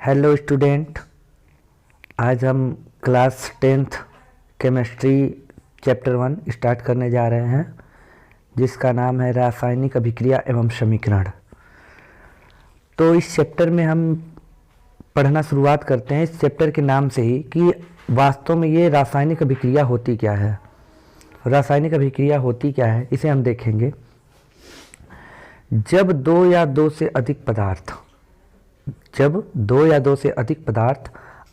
Hello student, आज हम class 10th chemistry chapter 1 start करने जा रहे हैं, जिसका नाम है रासायनिक अभिक्रिया एवं समीकरण। तो इस चैप्टर में हम पढ़ना शुरुआत करते हैं इस चैप्टर के नाम से ही कि वास्तव में ये रासायनिक अभिक्रिया होती क्या है। रासायनिक अभिक्रिया होती क्या है इसे हम देखेंगे। जब दो या दो से अधिक पदार्थ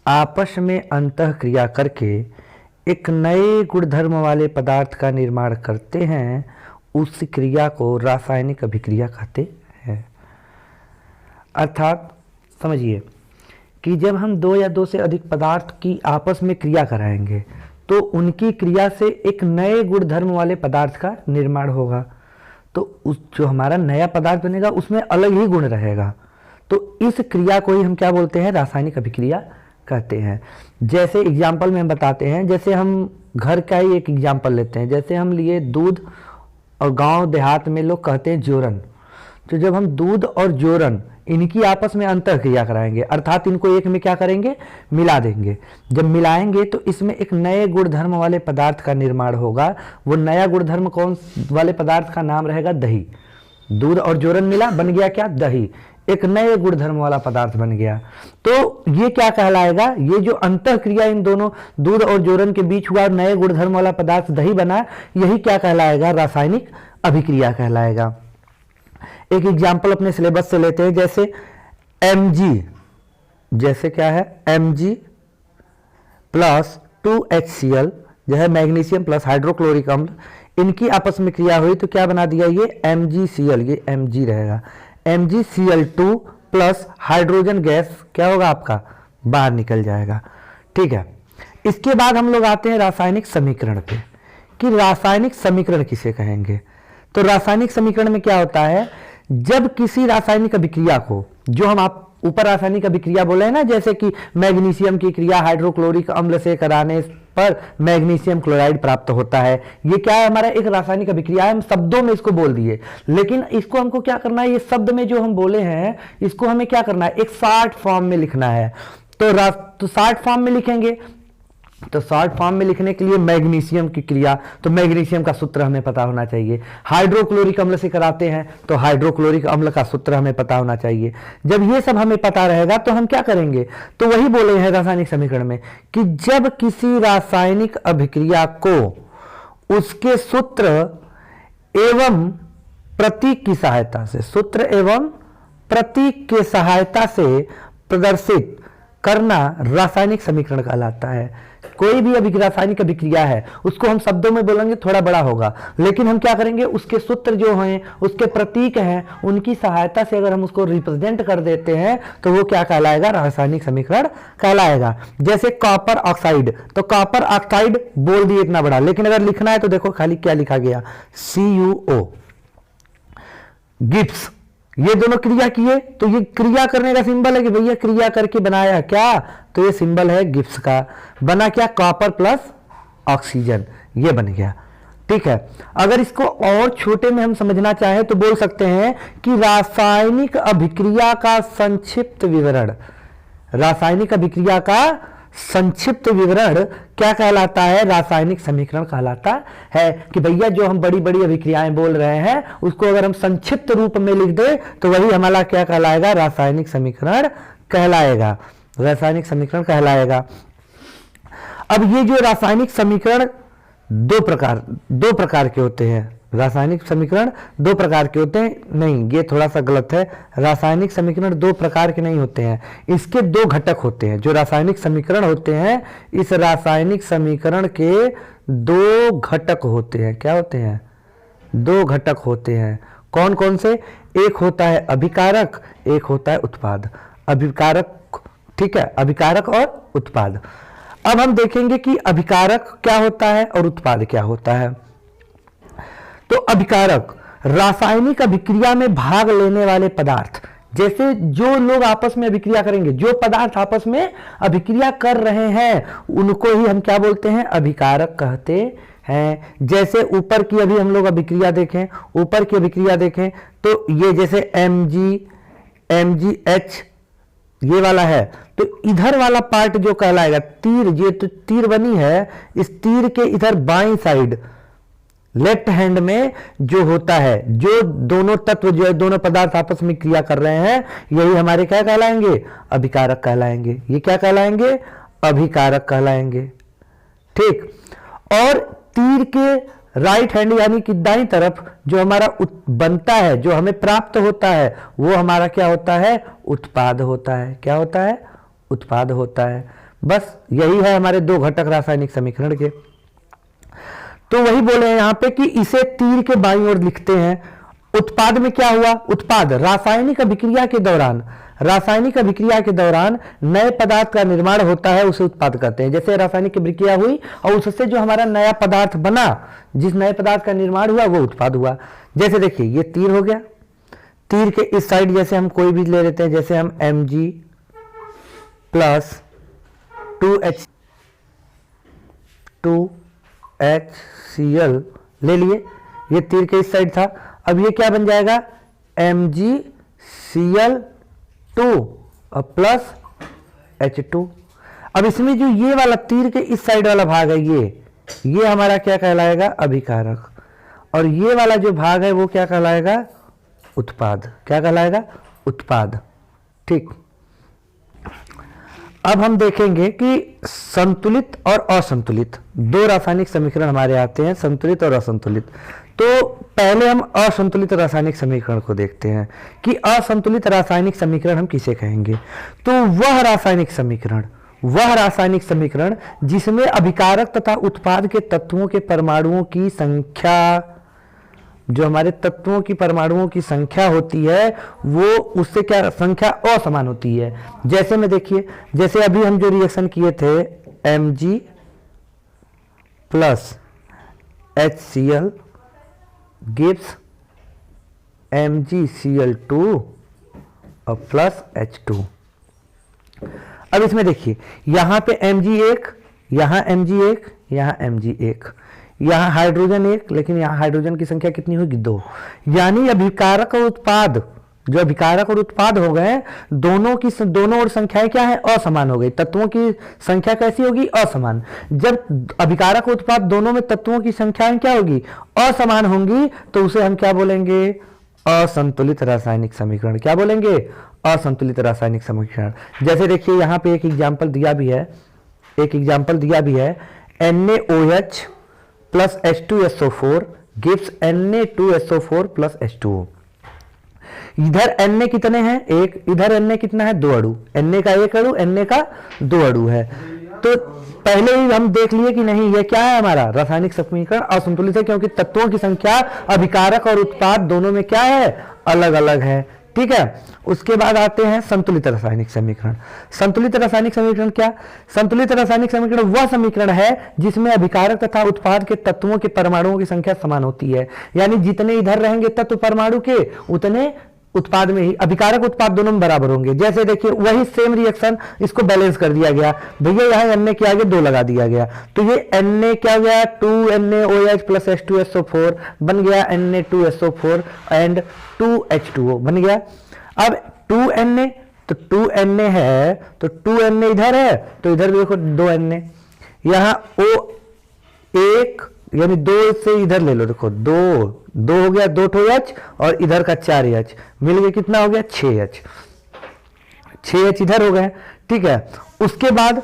आपस में अंतःक्रिया करके एक नए गुणधर्म वाले पदार्थ का निर्माण करते हैं, उस क्रिया को रासायनिक अभिक्रिया कहते हैं। अर्थात समझिए कि जब हम दो या दो से अधिक पदार्थ की आपस में क्रिया कराएंगे तो उनकी क्रिया से एक नए गुणधर्म वाले पदार्थ का निर्माण होगा। तो उस जो हमारा नया पदार्थ बनेगा उसमें अलग ही गुण रहेगा। तो इस क्रिया को ही हम क्या बोलते हैं? रासायनिक अभिक्रिया कहते हैं। जैसे एग्जाम्पल में हम बताते हैं, जैसे हम घर का ही एक एग्जाम्पल लेते हैं। जैसे हम लिए दूध, और गांव देहात में लोग कहते हैं जोरन। तो जब हम दूध और जोरन इनकी आपस में अंतःक्रिया कराएंगे, अर्थात इनको एक में क्या करेंगे? मिला देंगे। जब मिलाएंगे तो इसमें एक नए गुणधर्म वाले पदार्थ का निर्माण होगा। वो नया गुणधर्म कौन वाले पदार्थ का नाम रहेगा? दही। दूध और जोरन मिला, बन गया क्या? दही। एक नए गुणधर्म वाला पदार्थ बन गया। तो ये क्या कहलाएगा? ये जो अंतःक्रिया इन दोनों दूध और जोरन के बीच हुआ, नए गुणधर्म वाला पदार्थ दही बना, यही क्या कहलाएगा? रासायनिक अभिक्रिया कहलाएगा। एक एग्जाम्पल अपने सिलेबस से लेते हैं, जैसे Mg, जैसे क्या है? Mg प्लस 2HCl जो है मैग्नीशियम प्लस हाइड्रोक्लोरिक अम्ल, इनकी आपस में क्रिया हुई तो क्या बना दिया? ये MgCl, ये Mg रहेगा। MgCl2 प्लस हाइड्रोजन गैस क्या होगा आपका? बाहर निकल जाएगा। ठीक है। इसके बाद हम लोग आते हैं रासायनिक समीकरण पे, कि रासायनिक समीकरण किसे कहेंगे। तो रासायनिक समीकरण में क्या होता है? जब किसी रासायनिक अभिक्रिया को, जो हम आप ऊपर रासायनिक अभिक्रिया बोले हैं ना, जैसे कि मैग्नीशियम की क्रिया हाइड्रोक्लोरिक अम्ल से कराने पर मैग्नीशियम क्लोराइड प्राप्त होता है, ये क्या है? हमारा एक रासायनिक अभिक्रिया है। हम शब्दों में इसको बोल दिए, लेकिन इसको हमको क्या करना है? ये शब्द में जो हम बोले हैं इसको हमें क्या करना है? एक शॉर्ट फॉर्म में लिखना है। तो शॉर्ट फॉर्म में लिखेंगे, तो शॉर्ट फॉर्म में लिखने के लिए मैग्नीशियम की क्रिया, तो मैग्नीशियम का सूत्र हमें पता होना चाहिए। हाइड्रोक्लोरिक अम्ल से कराते हैं तो हाइड्रोक्लोरिक अम्ल का सूत्र हमें पता होना चाहिए। जब ये सब हमें पता रहेगा तो हम क्या करेंगे? तो वही बोले हैं रासायनिक समीकरण में कि जब किसी रासायनिक अभिक्रिया को उसके सूत्र एवं प्रतीक की सहायता से, सूत्र एवं प्रतीक के सहायता से प्रदर्शित करना रासायनिक समीकरण कहलाता है। कोई भी रासायनिक अभिक्रिया है उसको हम शब्दों में बोलेंगे थोड़ा बड़ा होगा, लेकिन हम क्या करेंगे? उसके सूत्र जो हैं, उसके प्रतीक हैं, उनकी सहायता से अगर हम उसको रिप्रेजेंट कर देते हैं तो वो क्या कहलाएगा? रासायनिक समीकरण कहलाएगा। जैसे कॉपर ऑक्साइड, तो कॉपर ऑक्साइड बोल दिए इतना बड़ा, लेकिन अगर लिखना है तो देखो खाली क्या लिखा गया? CuO। गिब्स, ये दोनों क्रिया किए तो ये क्रिया करने का सिंबल है कि भैया क्रिया करके बनाया क्या? तो ये सिंबल है गिब्स का। बना क्या? कॉपर प्लस ऑक्सीजन, ये बन गया। ठीक है। अगर इसको और छोटे में हम समझना चाहें तो बोल सकते हैं कि रासायनिक अभिक्रिया का संक्षिप्त विवरण, रासायनिक अभिक्रिया का संक्षिप्त विवरण क्या कहलाता है? रासायनिक समीकरण कहलाता है। कि भैया जो हम बड़ी बड़ी अभिक्रियाएं बोल रहे हैं उसको अगर हम संक्षिप्त रूप में लिख दे तो वही हमारा क्या कहलाएगा? रासायनिक समीकरण कहलाएगा। रासायनिक समीकरण कहलाएगा। अब ये जो रासायनिक समीकरण दो प्रकार के होते हैं। रासायनिक समीकरण दो प्रकार के होते हैं। नहीं, ये थोड़ा सा गलत है। रासायनिक समीकरण दो प्रकार के नहीं होते हैं, इसके दो घटक होते हैं। जो रासायनिक समीकरण होते हैं, इस रासायनिक समीकरण के दो घटक होते हैं। क्या होते हैं? दो घटक होते हैं। कौन कौन से? एक होता है अभिकारक, एक होता है उत्पाद। अभिकारक, ठीक है, अभिकारक और उत्पाद। अब हम देखेंगे कि अभिकारक क्या होता है और उत्पाद क्या होता है। तो अभिकारक रासायनिक अभिक्रिया में भाग लेने वाले पदार्थ, जैसे जो लोग आपस में अभिक्रिया करेंगे, जो पदार्थ आपस में अभिक्रिया कर रहे हैं, उनको ही हम क्या बोलते हैं? अभिकारक कहते हैं। जैसे ऊपर की अभी हम लोग अभिक्रिया देखें, ऊपर की अभिक्रिया देखें तो ये जैसे MgH ये वाला है, तो इधर वाला पार्ट जो कहलाएगा तीर, ये तो तीर बनी है, इस तीर के इधर बाईं साइड लेफ्ट हैंड में जो होता है, जो दोनों तत्व जो है, दोनों पदार्थ आपस में क्रिया कर रहे हैं, यही हमारे क्या कहलाएंगे, अभिकारक कहलाएंगे। ये क्या कहलाएंगे, अभिकारक कहलाएंगे। ठीक, और तीर के राइट हैंड यानी कि दाईं तरफ जो हमारा बनता है, जो हमें प्राप्त होता है, वो हमारा क्या होता है, उत्पाद होता है। क्या होता है, उत्पाद होता है। बस यही है हमारे दो घटक रासायनिक समीकरण के। तो वही बोले हैं यहां पे कि इसे तीर के बाईं ओर लिखते हैं। उत्पाद में क्या हुआ, उत्पाद रासायनिक अभिक्रिया के दौरान, रासायनिक अभिक्रिया के दौरान नए पदार्थ का निर्माण होता है, उसे उत्पाद कहते हैं। जैसे रासायनिक अभिक्रिया हुई और उससे जो हमारा नया पदार्थ बना, जिस नए पदार्थ का निर्माण हुआ वो उत्पाद हुआ। जैसे देखिए ये तीर हो गया, तीर के इस साइड जैसे हम कोई भी ले लेते हैं, जैसे हम Mg प्लस 2HCl ले लिए, ये तीर के इस साइड था। अब ये क्या बन जाएगा, MgCl2 और प्लस H2। अब इसमें जो ये वाला तीर के इस साइड वाला भाग है, ये हमारा क्या कहलाएगा, अभिकारक, और ये वाला जो भाग है वो क्या कहलाएगा, उत्पाद। क्या कहलाएगा, उत्पाद। ठीक, अब हम देखेंगे कि संतुलित और असंतुलित दो रासायनिक समीकरण हमारे आते हैं, संतुलित और असंतुलित। तो पहले हम असंतुलित रासायनिक समीकरण को देखते हैं कि असंतुलित रासायनिक समीकरण हम किसे कहेंगे। तो वह रासायनिक समीकरण जिसमें अभिकारक तथा उत्पाद के तत्वों के परमाणुओं की संख्या, जो हमारे तत्वों की परमाणुओं की संख्या होती है, वो उससे क्या संख्या असमान होती है। जैसे में देखिए, जैसे अभी हम जो रिएक्शन किए थे Mg plus HCl gives MgCl2 और प्लस H2। अब इसमें देखिए यहां पे Mg1, यहां Mg1, यहां Mg1, यहां हाइड्रोजन 1, लेकिन यहां हाइड्रोजन की संख्या कितनी होगी, 2। यानी अभिकारक और उत्पाद, जो अभिकारक और उत्पाद हो गए, दोनों ओर संख्याएं क्या है, असमान हो गई। तत्वों की संख्या कैसी होगी, असमान। जब अभिकारक और उत्पाद दोनों में तत्वों की संख्याएं क्या होगी, असमान होंगी, तो उसे हम क्या बोलेंगे, असंतुलित रासायनिक समीकरण। क्या बोलेंगे, असंतुलित रासायनिक समीकरण। जैसे देखिए यहां पे एक एग्जाम्पल दिया भी है, NaOH plus H2SO4 gives Na2SO4 plus H2O। इधर Na कितने हैं, एक, इधर Na कितना है, 2 अणु, Na का 1 अणु, Na का 2 अणु है। तो पहले ही हम देख लिए कि नहीं, ये क्या है, हमारा रासायनिक समीकरण असंतुलित है, क्योंकि तत्वों की संख्या अभिकारक और उत्पाद दोनों में क्या है, अलग अलग है। ठीक है, उसके बाद आते हैं संतुलित रासायनिक समीकरण। संतुलित रासायनिक समीकरण क्या, संतुलित रासायनिक समीकरण वह समीकरण है जिसमें अभिकारक तथा उत्पाद के तत्वों के परमाणुओं की संख्या समान होती है। यानी जितने इधर रहेंगे तत्व परमाणु के, उतने उत्पाद में ही अभिकारक उत्पाद दोनों में बराबर होंगे। जैसे देखिए वही सेम रिएक्शन, इसको बैलेंस कर दिया गया भैया, यहाँ Na के आगे 2 लगा दिया गया, तो ये Na क्या हो गया, 2NaOH प्लस H2SO4 बन गया, Na2SO4 एंड 2H2O बन गया। अब 2Na, तो 2Na है, तो 2Na इधर है, तो इधर भी देखो 2Na, यहाँ O1 यानी 2 से इधर ले लो, देखो 2 हो गया, 2 ठो H और इधर का 4 H मिल गया, कितना हो गया, 6H इधर हो गए। ठीक है, उसके बाद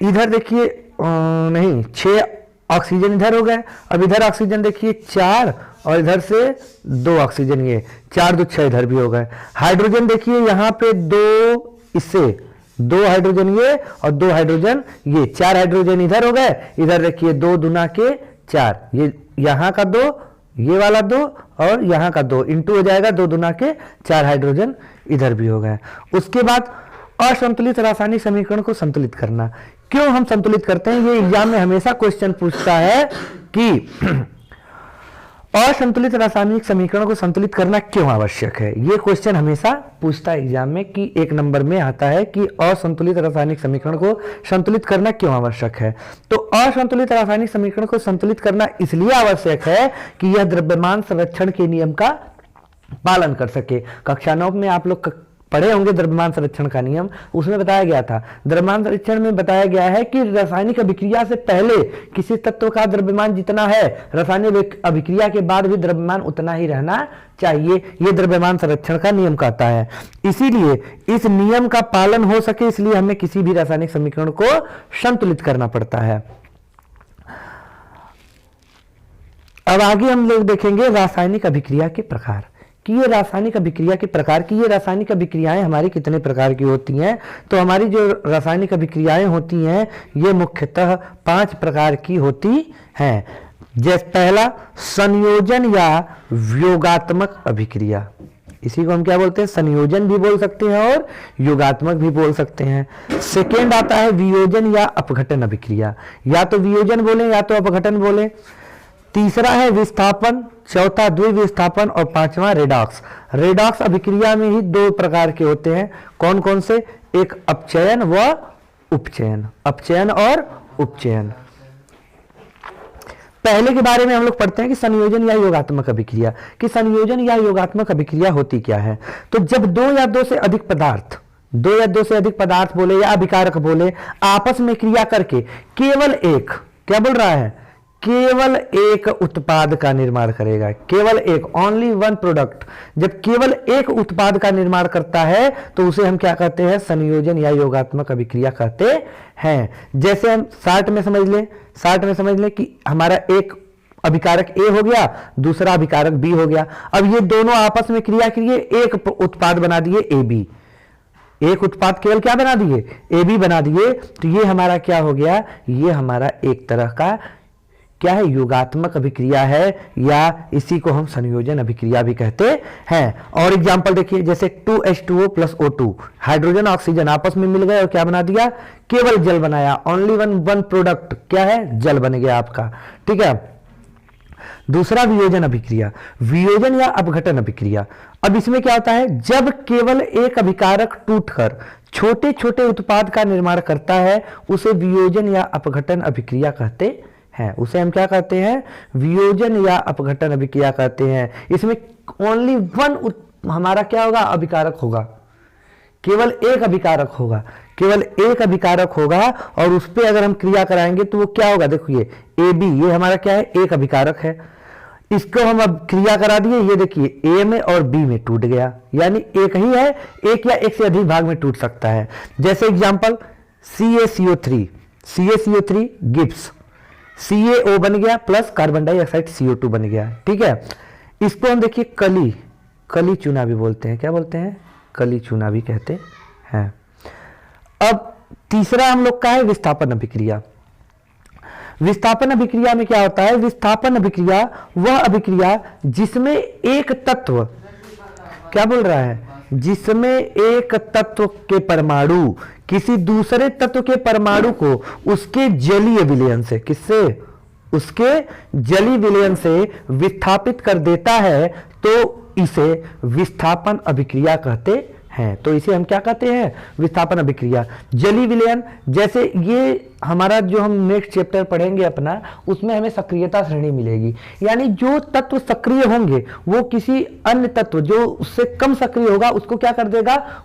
इधर देखिए नहीं, 6 ऑक्सीजन इधर हो गए। अब इधर ऑक्सीजन देखिए 4 और इधर से 2 ऑक्सीजन, ये 4 2 6 इधर भी हो गए। हाइड्रोजन देखिए यहाँ पे 2, इससे 2 हाइड्रोजन ये और 2 हाइड्रोजन ये, 4 हाइड्रोजन इधर हो गए। इधर देखिए 2 दूना के 4, ये यहाँ का 2, ये वाला 2 और यहाँ का 2 इंटू हो जाएगा, 2 दूना के 4 हाइड्रोजन इधर भी हो गए। उसके बाद असंतुलित रासायनिक समीकरण को संतुलित करना। क्यों हम संतुलित करते हैं, ये एग्जाम में हमेशा क्वेश्चन पूछता है कि असंतुलित रासायनिक समीकरण को संतुलित करना क्यों आवश्यक है। ये क्वेश्चन हमेशा पूछता है एग्जाम में कि 1 नंबर में आता है कि असंतुलित रासायनिक समीकरण को संतुलित करना क्यों आवश्यक है। तो असंतुलित रासायनिक समीकरण को संतुलित करना इसलिए आवश्यक है कि यह द्रव्यमान संरक्षण के नियम का पालन कर सके। कक्षा 9 में आप लोग पढ़े होंगे द्रव्यमान संरक्षण का नियम, उसमें बताया गया था। द्रव्यमान संरक्षण में बताया गया है कि रासायनिक अभिक्रिया से पहले किसी तत्व का द्रव्यमान जितना है, रासायनिक अभिक्रिया के बाद भी द्रव्यमान उतना ही रहना चाहिए। यह द्रव्यमान संरक्षण का नियम कहता है। इसीलिए इस नियम का पालन हो सके, इसलिए हमें किसी भी रासायनिक समीकरण को संतुलित करना पड़ता है। अब आगे हम लोग देखेंगे रासायनिक अभिक्रिया के प्रकार, कि ये रासायनिक अभिक्रिया के प्रकार, की ये रासायनिक अभिक्रियाएं हमारी कितने प्रकार की होती हैं। तो हमारी जो रासायनिक अभिक्रियाएं होती हैं ये मुख्यतः 5 प्रकार की होती हैं। जैसे पहला संयोजन या वियोगात्मक अभिक्रिया, इसी को हम क्या बोलते हैं, संयोजन भी बोल सकते हैं और योगात्मक भी बोल सकते हैं। सेकेंड आता है वियोजन या अपघटन अभिक्रिया, या तो वियोजन बोले या तो अपघटन बोले। तीसरा है विस्थापन, चौथा द्विविस्थापन और पांचवा रेडॉक्स। रेडॉक्स अभिक्रिया में ही 2 प्रकार के होते हैं, कौन कौन से, एक अपचयन व उपचयन, अपचयन और उपचयन। पहले के बारे में हम लोग पढ़ते हैं कि संयोजन या योगात्मक अभिक्रिया, कि संयोजन या योगात्मक अभिक्रिया होती क्या है। तो जब 2 या 2 से अधिक पदार्थ, 2 या 2 से अधिक पदार्थ बोले या अभिकारक बोले, आपस में क्रिया करके केवल एक, क्या बोल रहा है, केवल एक उत्पाद का निर्माण करेगा, केवल एक, ओनली वन प्रोडक्ट। जब केवल एक उत्पाद का निर्माण करता है तो उसे हम क्या कहते हैं, संयोजन या योगात्मक अभिक्रिया कहते हैं। जैसे हम शार्ट में समझ ले कि हमारा एक अभिकारक ए हो गया, दूसरा अभिकारक बी हो गया। अब ये दोनों आपस में क्रिया किए, एक उत्पाद बना दिए ए बी, एक उत्पाद केवल क्या बना दिए, ए बी बना दिए। तो ये हमारा क्या हो गया, ये हमारा एक तरह का क्या है, योगात्मक अभिक्रिया है, या इसी को हम संयोजन अभिक्रिया भी कहते हैं। और एग्जांपल देखिए, जैसे 2H2O + O2, हाइड्रोजन ऑक्सीजन आपस में मिल गए और क्या बना दिया, केवल जल बनाया, ओनली वन प्रोडक्ट क्या है, जल बन गया आपका, ठीक है। दूसरा वियोजन अभिक्रिया, वियोजन या अपघटन अभिक्रिया। अब इसमें क्या होता है, जब केवल एक अभिकारक टूटकर छोटे छोटे उत्पाद का निर्माण करता है, उसे वियोजन या अपघटन अभिक्रिया कहते हैं। उसे हम क्या कहते हैं, वियोजन या अपघटन अभिक्रिया कहते हैं। इसमें ओनली वन हमारा क्या होगा, अभिकारक होगा, केवल एक अभिकारक होगा, केवल एक अभिकारक होगा, और उस पर अगर हम क्रिया कराएंगे तो वो क्या होगा, देखो ये ए बी, ये हमारा क्या है, एक अभिकारक है। इसको हम अब क्रिया करा दिए, ये देखिए ए में और बी में टूट गया, यानी एक ही है, एक या एक से अधिक भाग में टूट सकता है। जैसे एग्जांपल CaCO3 गिब्स, CaO बन गया प्लस कार्बन डाइऑक्साइड CO2 बन गया, ठीक है। इसको हम देखिए कली चूना भी बोलते हैं, क्या बोलते हैं, कली चूना भी कहते हैं। अब तीसरा हम लोग का है विस्थापन अभिक्रिया। विस्थापन अभिक्रिया में क्या होता है, विस्थापन अभिक्रिया वह अभिक्रिया जिसमें एक तत्व, क्या बोल रहा है, जिसमें एक तत्व के परमाणु किसी दूसरे तत्व के परमाणु को उसके जलीय विलयन से, किससे, उसके जलीय विलयन से विस्थापित कर देता है, तो इसे विस्थापन अभिक्रिया कहते हैं। तो इसे हम क्या कहते हैं, विस्थापन अभिक्रिया। जलीय विलयन, जैसे ये हमारा जो हम नेक्स्ट चैप्टर पढ़ेंगे अपना, उसमें हमें सक्रियता श्रेणी मिलेगी, यानी जो तत्व सक्रिय होंगे वो किसी अन्य तत्व जो उससे कम सक्रिय होगा उसको क्या कर देगा,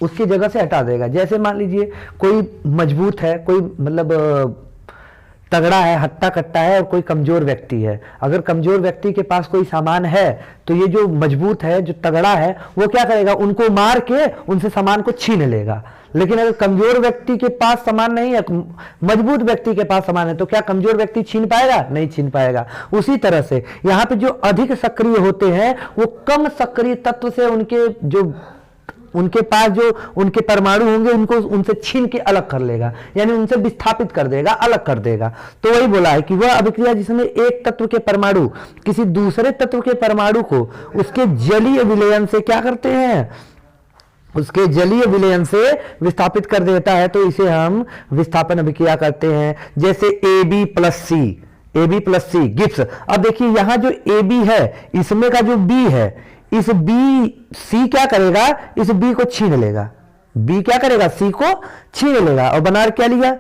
उसकी जगह से हटा देगा। जैसे मान लीजिए कोई मजबूत है, कोई मतलब तगड़ा है, हट्टा कट्टा है, और कोई कमजोर व्यक्ति है। अगर कमजोर व्यक्ति के पास कोई सामान है तो ये जो मजबूत है, जो तगड़ा है, वो क्या करेगा, उनको मार के उनसे सामान को छीन लेगा। लेकिन अगर कमजोर व्यक्ति के पास सामान नहीं है, मजबूत व्यक्ति के पास सामान है, तो क्या कमजोर व्यक्ति छीन पाएगा, नहीं छीन पाएगा। उसी तरह से यहाँ पे जो अधिक सक्रिय होते हैं वो कम सक्रिय तत्व से उनके पास जो उनके परमाणु होंगे उनको उनसे छीन के अलग कर लेगा, यानी उनसे विस्थापित कर देगा, अलग कर देगा। तो वही बोला है कि वह अभिक्रिया जिसमें एक तत्व के परमाणु किसी दूसरे तत्व के परमाणु को उसके जलीय विलयन से क्या करते हैं, उसके जलीय विलयन से विस्थापित कर देता है, तो इसे हम विस्थापन अभिक्रिया करते हैं। जैसे AB+ C गिब्स। अब देखिए यहां जो AB है, इसमें का जो B है, इस C क्या करेगा, इस B को छीन लेगा, B क्या करेगा, C को छीन लेगा, और बना क्या लिया,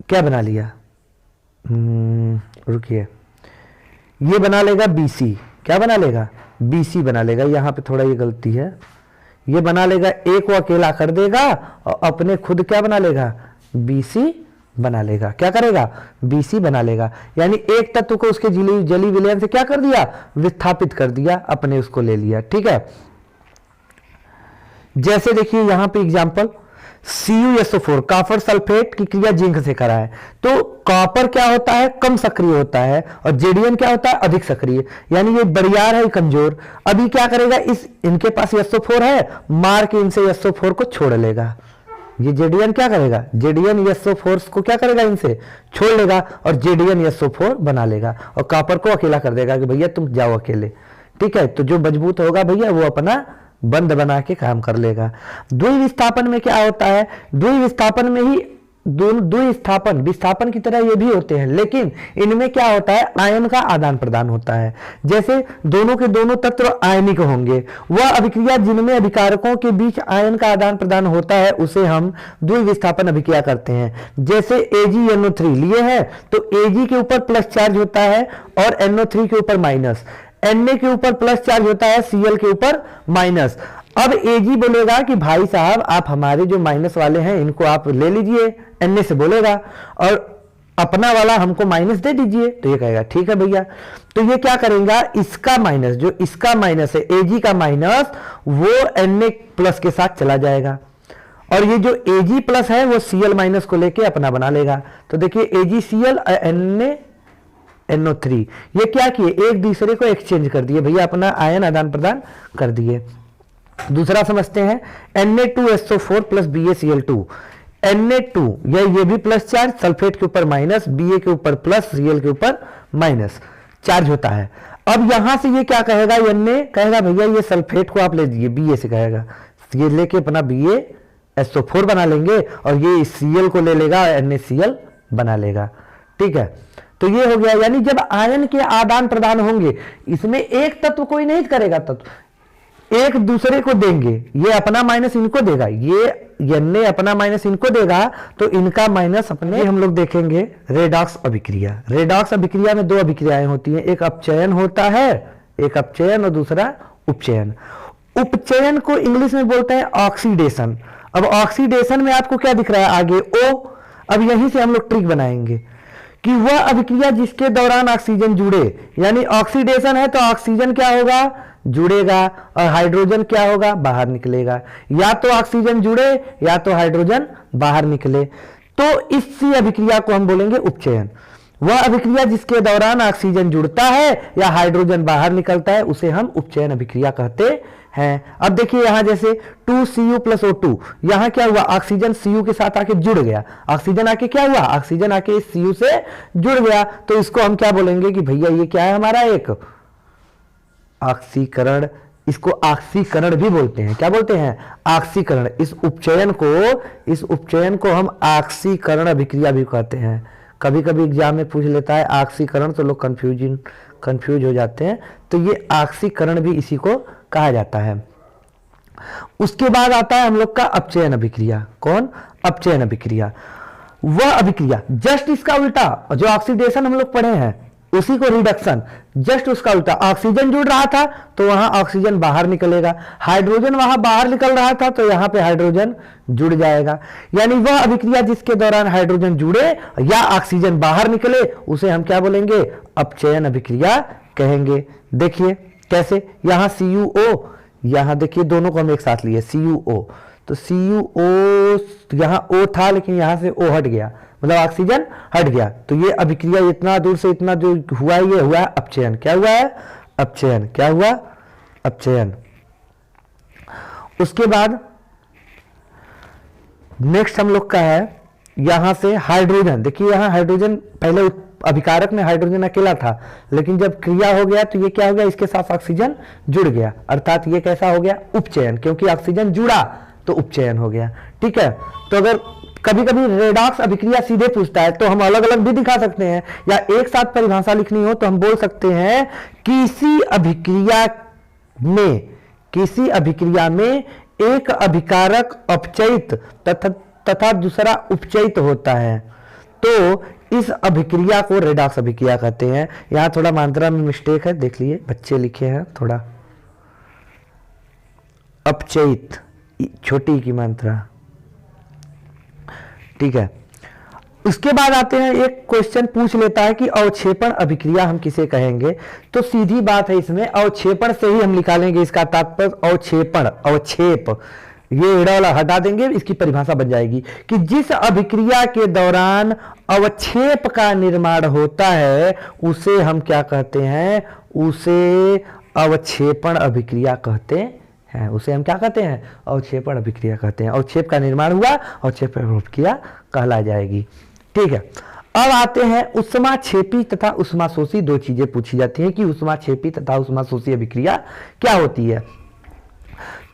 क्या बना लिया, रुकिए, ये बना लेगा BC, क्या बना लेगा, BC बना लेगा। यहां पे थोड़ा ये गलती है, ये बना लेगा, ए को अकेला कर देगा और अपने खुद क्या बना लेगा, BC बना लेगा। क्या करेगा, BC बना लेगा। यानी एक तत्व को उसके जली विलयन से क्या कर दिया, विस्थापित कर दिया, अपने उसको ले लिया। ठीक है, जैसे देखिए यहां पे एग्जांपल CuSO4 कॉपर सल्फेट की क्रिया जिंक से करा है, तो कॉपर क्या होता है, कम सक्रिय होता है, और जेडीएन क्या होता है, अधिक सक्रिय। यानी ये बरियार है, कमजोर। अभी क्या करेगा, इस इनके पास SO4 है, मार के इनसे SO4 को छोड़ लेगा। ये जेडीएन क्या करेगा, जेडीएन SO4 को क्या करेगा, इनसे छोड़ लेगा और जेडीएन SO4 बना लेगा और कॉपर को अकेला कर देगा कि भैया तुम जाओ अकेले। ठीक है, तो जो मजबूत होगा भैया वो अपना बंद बना के काम कर लेगा। द्वि विस्थापन में क्या होता है, द्वि विस्थापन में ही द्वि स्थापन विस्थापन की तरह ये भी होते हैं, लेकिन इनमें क्या होता है, आयन का आदान प्रदान होता है। जैसे दोनों के दोनों तत्व आयनिक होंगे, वह अभिक्रिया जिनमें अभिकारकों के बीच आयन का आदान प्रदान होता है उसे हम द्वि विस्थापन अभिक्रिया करते हैं। जैसे AgNO3 लिए हैं तो Ag के ऊपर प्लस चार्ज होता है और NO3 के ऊपर माइनस, Na के ऊपर प्लस चार्ज होता है, Cl के ऊपर माइनस। अब Ag बोलेगा कि भाई साहब आप हमारे जो माइनस वाले हैं इनको आप ले लीजिए, Na से बोलेगा, और अपना वाला हमको माइनस दे दीजिए। तो ये कहेगा ठीक है भैया। तो ये क्या करेगा, इसका माइनस, जो इसका माइनस है Ag का माइनस, वो Na प्लस के साथ चला जाएगा, और ये जो Ag प्लस है वो Cl माइनस को लेके अपना बना लेगा। तो देखिए AgCl NaNO3 ये क्या किए, एक दूसरे को एक्सचेंज कर दिए भैया, अपना आयन आदान प्रदान कर दिए। दूसरा समझते हैं Na2SO4 प्लस BaCl2। Na2 ये भी प्लस चार्ज, सल्फेट के ऊपर माइनस, Ba के ऊपर प्लस, Cl के ऊपर माइनस चार्ज होता है। अब यहां से ये क्या कहेगा, Na कहेगा भैया ये सल्फेट को आप ले दीजिए, Ba से कहेगा, ये लेके अपना BaSO4 बना लेंगे और ये Cl को ले लेगा, NaCl बना लेगा। ठीक है, तो ये हो गया। यानी जब आयन के आदान प्रदान होंगे, इसमें एक तत्व कोई नहीं करेगा, तत्व एक दूसरे को देंगे, ये अपना माइनस इनको देगा, ये Na अपना माइनस इनको देगा, तो इनका माइनस अपने। हम लोग देखेंगे रेडॉक्स अभिक्रिया। रेडॉक्स अभिक्रिया में दो अभिक्रियाएं होती हैं, एक अपचयन होता है, एक अपचयन और दूसरा उपचयन। उपचयन को इंग्लिश में बोलते हैं ऑक्सीडेशन। अब ऑक्सीडेशन में आपको क्या दिख रहा है आगे, O। अब यहीं से हम लोग ट्रिक बनाएंगे कि वह अभिक्रिया जिसके दौरान ऑक्सीजन जुड़े, यानी ऑक्सीडेशन है तो ऑक्सीजन क्या होगा, जुड़ेगा, और हाइड्रोजन क्या होगा, बाहर निकलेगा। या तो ऑक्सीजन जुड़े या तो हाइड्रोजन बाहर निकले, तो इसी अभिक्रिया को हम बोलेंगे उपचयन। वह अभिक्रिया जिसके दौरान ऑक्सीजन जुड़ता है या हाइड्रोजन बाहर निकलता है उसे हम उपचयन अभिक्रिया कहते हैं। अब देखिए यहां जैसे 2Cu + O2, यहां क्या हुआ, ऑक्सीजन Cu के साथ आके जुड़ गया, ऑक्सीजन आके क्या हुआ, ऑक्सीजन आके इस Cu से जुड़ गया, तो इसको हम क्या बोलेंगे कि भैया ये क्या है हमारा, एक ऑक्सीकरण। इसको ऑक्सीकरण भी बोलते हैं, क्या बोलते हैं, ऑक्सीकरण। इस उपचयन को हम ऑक्सीकरण अभिक्रिया भी कहते हैं। कभी कभी एग्जाम में पूछ लेता है ऑक्सीकरण, तो लोग कंफ्यूज हो जाते हैं, तो ये ऑक्सीकरण भी इसी को कहा जाता है। उसके बाद आता है हम लोग का अपचयन अभिक्रिया। कौन, अपचयन अभिक्रिया। वह अभिक्रिया जस्ट इसका उल्टा, जो ऑक्सीडेशन हम लोग पढ़े हैं उसी को रिडक्शन, जस्ट उसका उल्टा। ऑक्सीजन जुड़ रहा था तो वहां ऑक्सीजन बाहर निकलेगा, हाइड्रोजन वहां बाहर निकल रहा था तो यहां पे हाइड्रोजन जुड़ जाएगा। यानी वह अभिक्रिया जिसके दौरान हाइड्रोजन जुड़े या ऑक्सीजन बाहर निकले उसे हम क्या बोलेंगे, अपचयन अभिक्रिया कहेंगे। देखिए कैसे, यहां CuO, यहां देखिए दोनों को हम एक साथ लिए CuO, तो CuO यहां O था लेकिन यहां से O हट गया, मतलब ऑक्सीजन हट गया, तो ये अभिक्रिया इतना दूर से इतना जो हुआ है ये हुआ अपचयन। क्या हुआ है, अपचयन। क्या हुआ, अपचयन। उसके बाद नेक्स्ट हम लोग का है यहां से हाइड्रोजन। देखिए यहां हाइड्रोजन, पहले अभिकारक में हाइड्रोजन अकेला था, लेकिन जब क्रिया हो गया तो ये क्या हो गया, इसके साथ ऑक्सीजन जुड़ गया, अर्थात ये कैसा हो गया, उपचयन, क्योंकि ऑक्सीजन जुड़ा तो उपचयन हो गया। ठीक है, तो अगर कभी कभी रेडॉक्स अभिक्रिया सीधे पूछता है तो हम अलग अलग भी दिखा सकते हैं, या एक साथ परिभाषा लिखनी हो तो हम बोल सकते हैं किसी अभिक्रिया में एक अभिकारक अपचयित तथा दूसरा उपचयित होता है, तो इस अभिक्रिया को रेडॉक्स अभिक्रिया कहते हैं। यहां थोड़ा मात्रा में मिस्टेक है, देख लिए, बच्चे लिखे हैं थोड़ा। अपचयित, छोटी की मात्रा, ठीक है। उसके बाद आते हैं, एक क्वेश्चन पूछ लेता है कि अवक्षेपण अभिक्रिया हम किसे कहेंगे। तो सीधी बात है, इसमें अवक्षेपण से ही हम निकालेंगे इसका तात्पर्य। अवक्षेपण, अवक्षेप, ये एड़ा वाला हटा देंगे, इसकी परिभाषा बन जाएगी कि जिस अभिक्रिया के दौरान अवक्षेप का निर्माण होता है उसे हम क्या कहते हैं, उसे अवक्षेपण अभिक्रिया कहते हैं। उसे हम क्या कहते हैं, अवक्षेपण अभिक्रिया कहते हैं। अवक्षेप का निर्माण हुआ, अवक्षेपण अभिक्रिया कहला जाएगी, ठीक है। अब आते हैं ऊष्माक्षेपी तथा ऊष्माशोषी, दो चीजें पूछी जाती हैं कि ऊष्माक्षेपी तथा ऊष्माशोषी अभिक्रिया क्या होती है।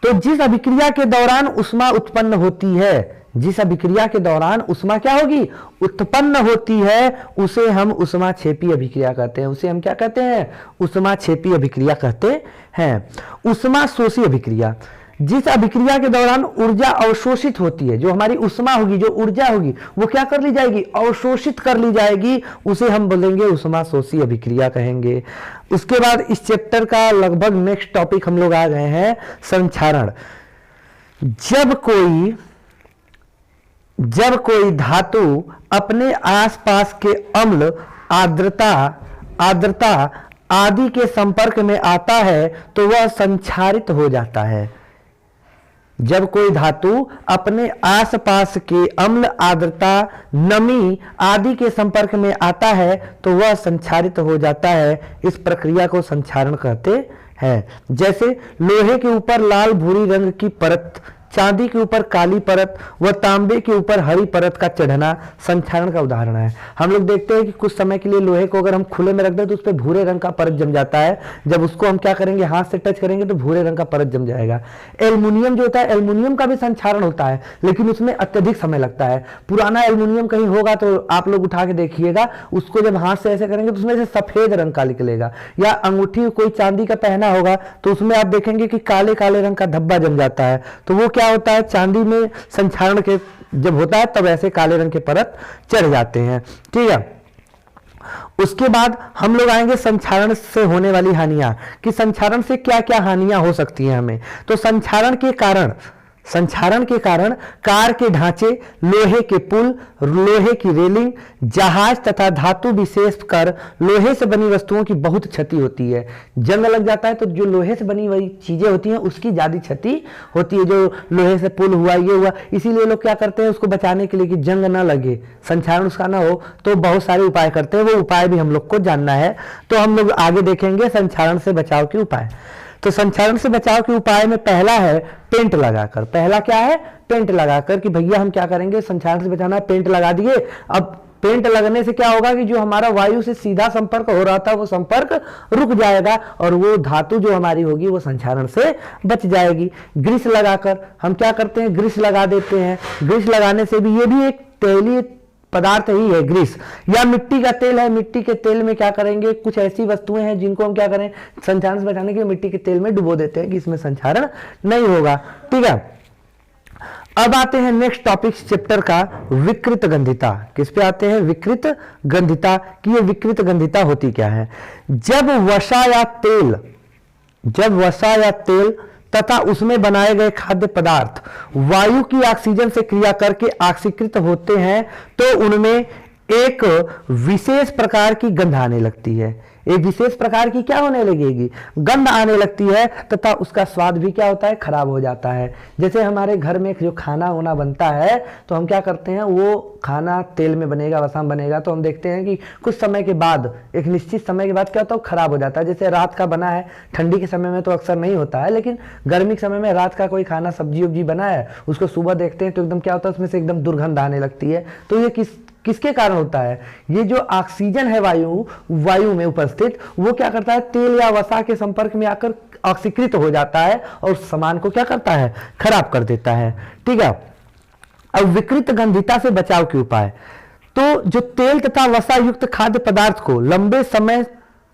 तो जिस अभिक्रिया के दौरान ऊष्मा उत्पन्न होती है, जिस अभिक्रिया के दौरान ऊष्मा क्या होगी, उत्पन्न होती है, उसे हम ऊष्माक्षेपी अभिक्रिया कहते हैं। उसे हम क्या कहते हैं, ऊष्माक्षेपी अभिक्रिया कहते हैं। ऊष्माशोषी अभिक्रिया, जिस अभिक्रिया के दौरान ऊर्जा अवशोषित होती है, जो हमारी ऊष्मा होगी, जो ऊर्जा होगी, वो क्या कर ली जाएगी, अवशोषित कर ली जाएगी, उसे हम बोलेंगे ऊष्माशोषी अभिक्रिया कहेंगे। उसके बाद इस चैप्टर का लगभग नेक्स्ट टॉपिक हम लोग आ गए हैं, संक्षारण। जब कोई धातु अपने आसपास के अम्ल, आर्द्रता आदि के संपर्क में आता है तो वह संक्षारित हो जाता है। जब कोई धातु अपने आसपास के अम्ल, आर्द्रता, नमी आदि के संपर्क में आता है तो वह संक्षारित हो जाता है। इस प्रक्रिया को संक्षारण कहते हैं। जैसे लोहे के ऊपर लाल भूरी रंग की परत, चांदी के ऊपर काली परत व तांबे के ऊपर हरी परत का चढ़ना संक्षारण का उदाहरण है। हम लोग देखते हैं कि कुछ समय के लिए लोहे को अगर हम खुले में रख दें तो उस पर भूरे रंग का परत जम जाता है। जब उसको हम क्या करेंगे, हाथ से टच करेंगे तो भूरे रंग का परत जम जाएगा। एल्युमिनियम जो होता है, एल्युमिनियम का भी संक्षारण होता है, लेकिन उसमें अत्यधिक समय लगता है। पुराना एल्युमिनियम कहीं होगा तो आप लोग उठा के देखिएगा, उसको जब हाथ से ऐसे करेंगे तो उसमें से सफेद रंग का निकलेगा। या अंगूठी कोई चांदी का पहना होगा तो उसमें आप देखेंगे कि काले काले रंग का धब्बा जम जाता है। तो वो क्या होता है, चांदी में संक्षारण के जब होता है तब ऐसे काले रंग के परत चढ़ जाते हैं, ठीक है। उसके बाद हम लोग आएंगे संक्षारण से होने वाली हानियां, कि संक्षारण से क्या क्या हानियां हो सकती हैं हमें। तो संक्षारण के कारण कार के ढांचे, लोहे के पुल, लोहे की रेलिंग, जहाज तथा धातु विशेष कर लोहे से बनी वस्तुओं की बहुत क्षति होती है। जंग लग जाता है तो जो लोहे से बनी हुई चीजें होती हैं उसकी ज्यादा क्षति होती है। जो लोहे से पुल हुआ, ये हुआ, इसीलिए लोग क्या करते हैं, उसको बचाने के लिए कि जंग ना लगे, संक्षारण उसका ना हो, तो बहुत सारे उपाय करते हैं। वो उपाय भी हम लोग को जानना है, तो हम लोग आगे देखेंगे संक्षारण से बचाव के उपाय। तो संक्षारण से बचाव के उपाय में पहला है पेंट लगाकर। पहला क्या है, पेंट लगाकर, कि भैया हम क्या करेंगे, संक्षारण से बचाना है, पेंट लगा दिए। अब पेंट लगने से क्या होगा कि जो हमारा वायु से सीधा संपर्क हो रहा था वो संपर्क रुक जाएगा और वो धातु जो हमारी होगी वो संक्षारण से बच जाएगी। ग्रीस लगाकर हम क्या करते हैं, ग्रीस लगा देते हैं। ग्रीस लगाने से भी, ये भी एक तैलीय पदार्थ ही है ग्रीस, या मिट्टी का तेल है। मिट्टी के तेल में क्या करेंगे, कुछ ऐसी वस्तुएं हैं जिनको हम क्या करें, संक्षारण से बचाने के लिए मिट्टी के तेल में डुबो देते हैं कि इसमें संक्षारण नहीं होगा, ठीक है। अब आते हैं नेक्स्ट टॉपिक चैप्टर का, विकृत गंधिता। किस पे आते हैं, विकृत गंधिता, कि ये विकृत गंधिता होती क्या है। जब वसा या तेल तथा उसमें बनाए गए खाद्य पदार्थ वायु की ऑक्सीजन से क्रिया करके ऑक्सीकृत होते हैं तो उनमें एक विशेष प्रकार की गंध आने लगती है। एक विशेष प्रकार की क्या होने लगेगी, गंध आने लगती है, तथा उसका स्वाद भी क्या होता है, खराब हो जाता है। जैसे हमारे घर में जो खाना होना बनता है तो हम क्या करते हैं, वो खाना तेल में बनेगा, वसा में बनेगा, तो हम देखते हैं कि कुछ समय के बाद, एक निश्चित समय के बाद क्या होता है, खराब हो जाता है। जैसे रात का बना है, ठंडी के समय में तो अक्सर नहीं होता है, लेकिन गर्मी के समय में रात का कोई खाना, सब्जी उब्जी बना है, उसको सुबह देखते हैं तो एकदम क्या होता है, उसमें से एकदम दुर्गंध आने लगती है। तो ये किसके कारण होता है, ये जो ऑक्सीजन है वायु में उपस्थित, वो क्या करता है, तेल या वसा के संपर्क में आकर ऑक्सीकृत हो जाता है और सामान को क्या करता है, खराब कर देता है, ठीक है। अब विकृत गंधिता से बचाव के उपाय, तो जो तेल तथा वसा युक्त खाद्य पदार्थ को लंबे समय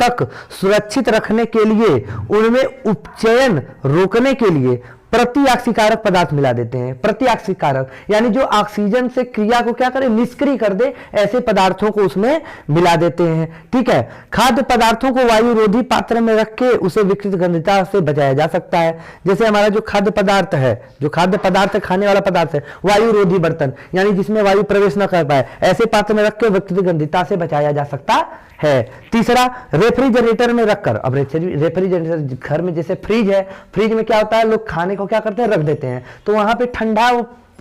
तक सुरक्षित रखने के लिए, उनमें उपचयन रोकने के लिए प्रतिऑक्सीकारक पदार्थ मिला देते हैं। प्रतिऑक्सीकारक यानी जो ऑक्सीजन से क्रिया को क्या करे, निष्क्रिय कर दे, ऐसे पदार्थों को उसमें मिला देते हैं। ठीक है। खाद्य पदार्थों को वायुरोधी पात्र में रख के उसे विकृत गंधता से बचाया जा सकता है। जैसे हमारा जो खाद्य पदार्थ है, जो खाद्य पदार्थ है, खाने वाला पदार्थ है, वायुरोधी बर्तन यानी जिसमें वायु प्रवेश न कर पाए, ऐसे पात्र में रख के विकृत गंधता से बचाया जा सकता है। तीसरा, रेफ्रिजरेटर में रखकर, अब रेफ्रिजरेटर घर में जैसे फ्रिज है, फ्रिज में क्या होता है, लोग खाने को क्या करते हैं, रख देते हैं, तो वहां पे ठंडा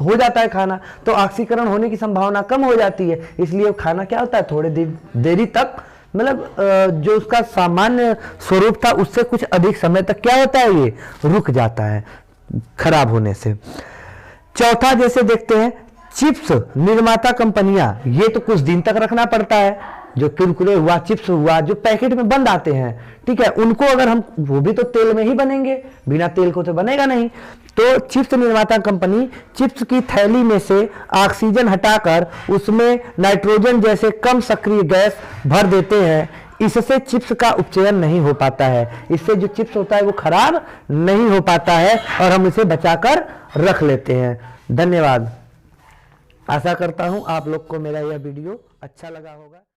हो जाता है खाना, तो ऑक्सीकरण होने की संभावना कम हो जाती है, इसलिए खाना क्या होता है, थोड़ी देरी तक, मतलब जो उसका सामान्य स्वरूप था उससे कुछ अधिक समय तक क्या होता है, ये रुक जाता है खराब होने से। चौथा, जैसे देखते हैं चिप्स निर्माता कंपनियां, ये तो कुछ दिन तक रखना पड़ता है, जो कुरकुरे हुआ, चिप्स हुआ, जो पैकेट में बंद आते हैं, ठीक है, उनको अगर हम, वो भी तो तेल में ही बनेंगे, बिना तेल को तो बनेगा नहीं। तो चिप्स निर्माता कंपनी चिप्स की थैली में से ऑक्सीजन हटाकर उसमें नाइट्रोजन जैसे कम सक्रिय गैस भर देते हैं। इससे चिप्स का उपचयन नहीं हो पाता है, इससे जो चिप्स होता है वो खराब नहीं हो पाता है और हम इसे बचाकर रख लेते हैं। धन्यवाद। आशा करता हूं आप लोग को मेरा यह वीडियो अच्छा लगा होगा।